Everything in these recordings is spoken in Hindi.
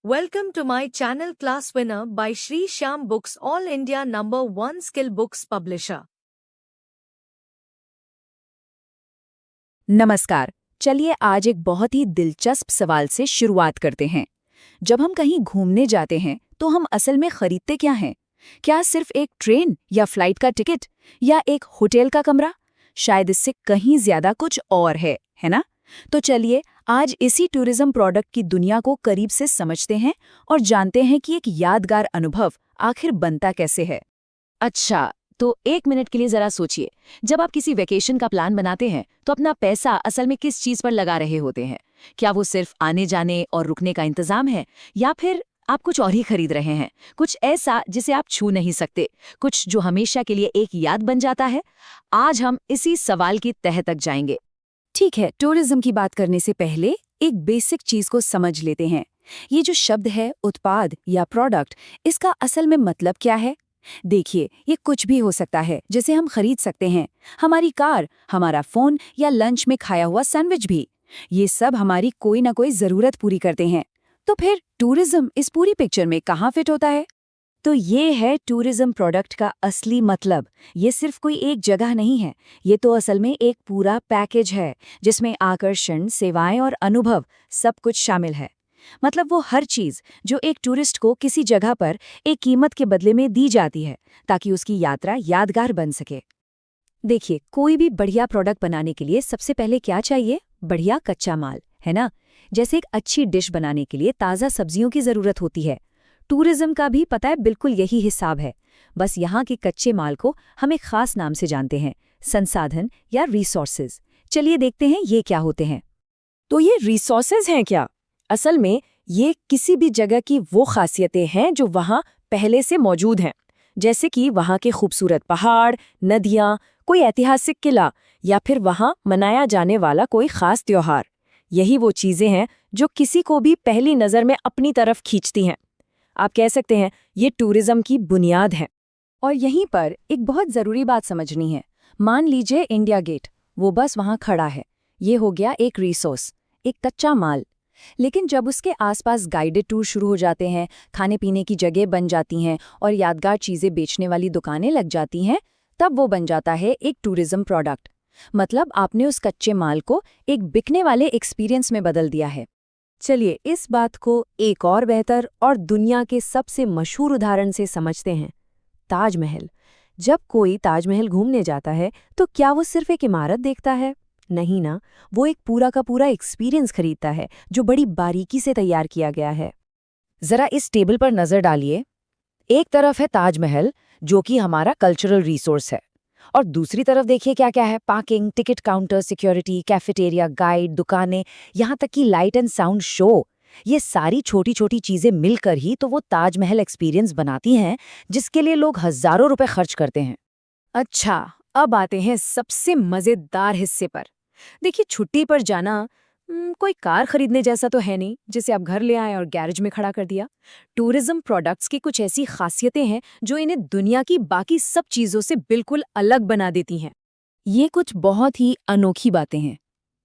Welcome to my channel Class Winner by Shri Shyam Books, All India #1 skill books publisher. नमस्कार। चलिए आज एक बहुत ही दिलचस्प सवाल से शुरुआत करते हैं। जब हम कहीं घूमने जाते हैं तो हम असल में खरीदते क्या हैं? क्या सिर्फ एक ट्रेन या फ्लाइट का टिकट या एक होटल का कमरा? शायद इससे कहीं ज्यादा कुछ और है ना? तो चलिए आज इसी टूरिज्म प्रोडक्ट की दुनिया को करीब से समझते हैं और जानते हैं कि एक यादगार अनुभव आखिर बनता कैसे है। अच्छा, तो एक मिनट के लिए जरा सोचिए, जब आप किसी वेकेशन का प्लान बनाते हैं तो अपना पैसा असल में किस चीज पर लगा रहे होते हैं? क्या वो सिर्फ आने जाने और रुकने का इंतजाम है, या फिर आप कुछ और ही खरीद रहे हैं, कुछ ऐसा जिसे आप छू नहीं सकते, कुछ जो हमेशा के लिए एक याद बन जाता है? आज हम इसी सवाल की तह तक जाएंगे। ठीक है, टूरिज्म की बात करने से पहले एक बेसिक चीज को समझ लेते हैं। ये जो शब्द है उत्पाद या प्रोडक्ट, इसका असल में मतलब क्या है? देखिए, ये कुछ भी हो सकता है जिसे हम खरीद सकते हैं। हमारी कार, हमारा फोन या लंच में खाया हुआ सैंडविच भी। ये सब हमारी कोई ना कोई जरूरत पूरी करते हैं। तो फिर टूरिज्म इस पूरी पिक्चर में कहाँ फिट होता है? तो ये है टूरिज्म प्रोडक्ट का असली मतलब। ये सिर्फ कोई एक जगह नहीं है, ये तो असल में एक पूरा पैकेज है जिसमें आकर्षण, सेवाएं और अनुभव सब कुछ शामिल है। मतलब वो हर चीज जो एक टूरिस्ट को किसी जगह पर एक कीमत के बदले में दी जाती है ताकि उसकी यात्रा यादगार बन सके। देखिए, कोई भी बढ़िया प्रोडक्ट बनाने के लिए सबसे पहले क्या चाहिए? बढ़िया कच्चा माल, है ना? जैसे एक अच्छी डिश बनाने के लिए ताज़ा सब्जियों की ज़रूरत होती है। टूरिज्म का भी पता है बिल्कुल यही हिसाब है। बस यहाँ के कच्चे माल को हम एक खास नाम से जानते हैं, संसाधन या रिसोर्सेज। चलिए देखते हैं ये क्या होते हैं। तो ये रिसोर्सेज हैं क्या? असल में ये किसी भी जगह की वो खासियतें हैं जो वहाँ पहले से मौजूद हैं, जैसे कि वहाँ के खूबसूरत पहाड़, नदियाँ, कोई ऐतिहासिक किला या फिर वहाँ मनाया जाने वाला कोई खास त्योहार। यही वो चीज़ें हैं जो किसी को भी पहली नज़र में अपनी तरफ खींचती हैं। आप कह सकते हैं ये टूरिज्म की बुनियाद है। और यहीं पर एक बहुत ज़रूरी बात समझनी है। मान लीजिए इंडिया गेट, वो बस वहाँ खड़ा है। ये हो गया एक रिसोर्स, एक कच्चा माल। लेकिन जब उसके आसपास गाइडेड टूर शुरू हो जाते हैं, खाने पीने की जगह बन जाती हैं और यादगार चीज़ें बेचने वाली दुकानें लग जाती हैं, तब वो बन जाता है एक टूरिज्म प्रोडक्ट। मतलब आपने उस कच्चे माल को एक बिकने वाले एक्सपीरियंस में बदल दिया है। चलिए इस बात को एक और बेहतर और दुनिया के सबसे मशहूर उदाहरण से समझते हैं, ताजमहल। जब कोई ताजमहल घूमने जाता है तो क्या वो सिर्फ एक इमारत देखता है? नहीं ना, वो एक पूरा का पूरा एक्सपीरियंस खरीदता है जो बड़ी बारीकी से तैयार किया गया है। जरा इस टेबल पर नजर डालिए। एक तरफ है ताजमहल, जो कि हमारा कल्चरल रिसोर्स है, और दूसरी तरफ देखिए क्या क्या है। Parking, ticket counter, security, cafeteria, guide, दुकानें, यहाँ तक कि लाइट एंड साउंड शो। ये सारी छोटी छोटी चीजें मिलकर ही तो वो ताजमहल एक्सपीरियंस बनाती हैं जिसके लिए लोग हजारों रुपए खर्च करते हैं। अच्छा, अब आते हैं सबसे मजेदार हिस्से पर। देखिए, छुट्टी पर जाना कोई कार खरीदने जैसा तो है नहीं जिसे आप घर ले आए और गैरेज में खड़ा कर दिया। टूरिज्म प्रोडक्ट्स की कुछ ऐसी खासियतें हैं जो इन्हें दुनिया की बाकी सब चीजों से बिल्कुल अलग बना देती हैं। ये कुछ बहुत ही अनोखी बातें हैं।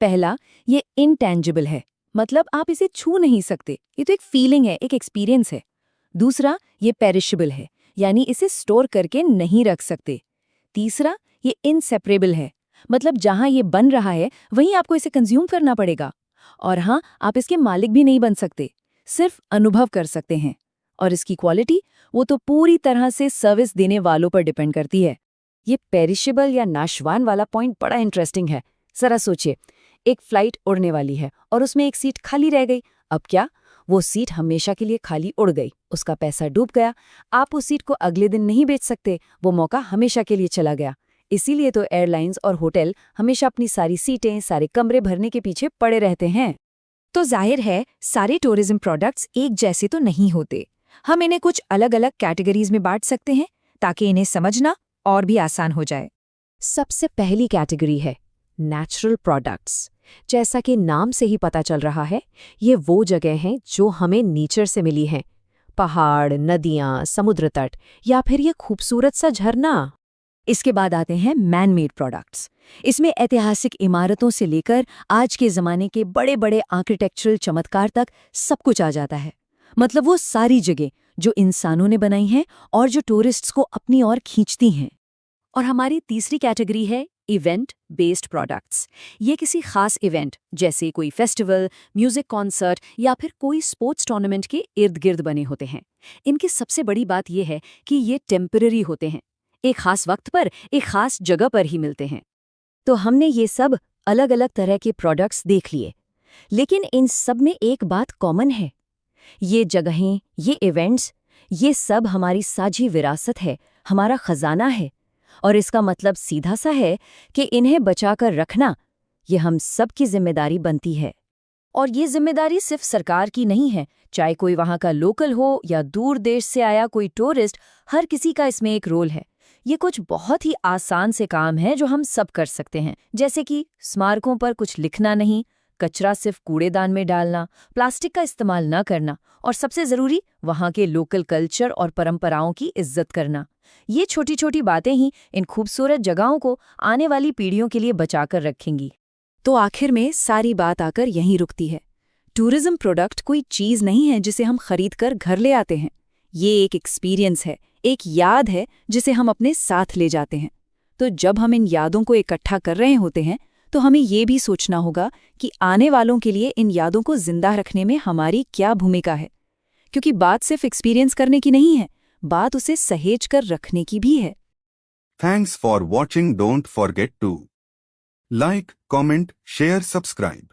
पहला, ये इनटैंजिबल है, मतलब आप इसे छू नहीं सकते, ये तो एक फीलिंग है, एक एक्सपीरियंस है। दूसरा, ये पेरिशेबल है, यानी इसे स्टोर करके नहीं रख सकते। तीसरा, ये इनसेपरेबल है, मतलब जहां ये बन रहा है वहीं आपको इसे कंज्यूम करना पड़ेगा। और हाँ, आप इसके मालिक भी नहीं बन सकते, सिर्फ अनुभव कर सकते हैं। और इसकी क्वालिटी, वो तो पूरी तरह से सर्विस देने वालों पर डिपेंड करती है। ये पेरिशेबल या नाशवान वाला पॉइंट बड़ा इंटरेस्टिंग है। जरा सोचिए, एक फ्लाइट उड़ने वाली है और उसमें एक सीट खाली रह गई। अब क्या? वो सीट हमेशा के लिए खाली उड़ गई, उसका पैसा डूब गया। आप उस सीट को अगले दिन नहीं बेच सकते, वो मौका हमेशा के लिए चला गया। इसीलिए तो एयरलाइंस और होटल हमेशा अपनी सारी सीटें, सारे कमरे भरने के पीछे पड़े रहते हैं। तो जाहिर है सारे टूरिज्म प्रोडक्ट्स एक जैसे तो नहीं होते। हम इन्हें कुछ अलग अलग कैटेगरीज में बांट सकते हैं ताकि इन्हें समझना और भी आसान हो जाए। सबसे पहली कैटेगरी है नेचुरल प्रोडक्ट्स। जैसा कि नाम से ही पता चल रहा है, ये वो जगह हैं जो हमें नेचर से मिली हैं। पहाड़, नदियाँ, समुद्र तट, या फिर ये खूबसूरत सा झरना। इसके बाद आते हैं मैन मेड प्रोडक्ट्स। इसमें ऐतिहासिक इमारतों से लेकर आज के ज़माने के बड़े बड़े आर्किटेक्चरल चमत्कार तक सब कुछ आ जाता है। मतलब वो सारी जगह जो इंसानों ने बनाई हैं और जो टूरिस्ट्स को अपनी ओर खींचती हैं। और हमारी तीसरी कैटेगरी है इवेंट बेस्ड प्रोडक्ट्स। ये किसी खास इवेंट जैसे कोई फेस्टिवल, म्यूजिक कॉन्सर्ट या फिर कोई स्पोर्ट्स टूर्नामेंट के इर्द गिर्द बने होते हैं। इनकी सबसे बड़ी बात यह है कि ये टेम्पररी होते हैं, एक खास वक्त पर एक खास जगह पर ही मिलते हैं। तो हमने ये सब अलग अलग तरह के प्रोडक्ट्स देख लिए, लेकिन इन सब में एक बात कॉमन है। ये जगहें, ये इवेंट्स, ये सब हमारी साझी विरासत है, हमारा खजाना है। और इसका मतलब सीधा सा है कि इन्हें बचाकर रखना ये हम सब की जिम्मेदारी बनती है। और ये जिम्मेदारी सिर्फ सरकार की नहीं है, चाहे कोई वहाँ का लोकल हो या दूर देश से आया कोई टूरिस्ट, हर किसी का इसमें एक रोल है। ये कुछ बहुत ही आसान से काम है जो हम सब कर सकते हैं, जैसे कि स्मारकों पर कुछ लिखना नहीं, कचरा सिर्फ कूड़ेदान में डालना, प्लास्टिक का इस्तेमाल न करना और सबसे ज़रूरी वहाँ के लोकल कल्चर और परंपराओं की इज्जत करना। ये छोटी छोटी बातें ही इन खूबसूरत जगहों को आने वाली पीढ़ियों के लिए बचाकर रखेंगी। तो आखिर में सारी बात आकर यहीं रुकती है। टूरिज्म प्रोडक्ट कोई चीज़ नहीं है जिसे हम खरीदकर घर ले आते हैं। ये एक एक्सपीरियंस है, एक याद है जिसे हम अपने साथ ले जाते हैं। तो जब हम इन यादों को इकट्ठा कर रहे होते हैं तो हमें ये भी सोचना होगा कि आने वालों के लिए इन यादों को जिंदा रखने में हमारी क्या भूमिका है। क्योंकि बात सिर्फ एक्सपीरियंस करने की नहीं है, बात उसे सहेज कर रखने की भी है। Thanks for watching. Don't forget to like, comment, share, subscribe.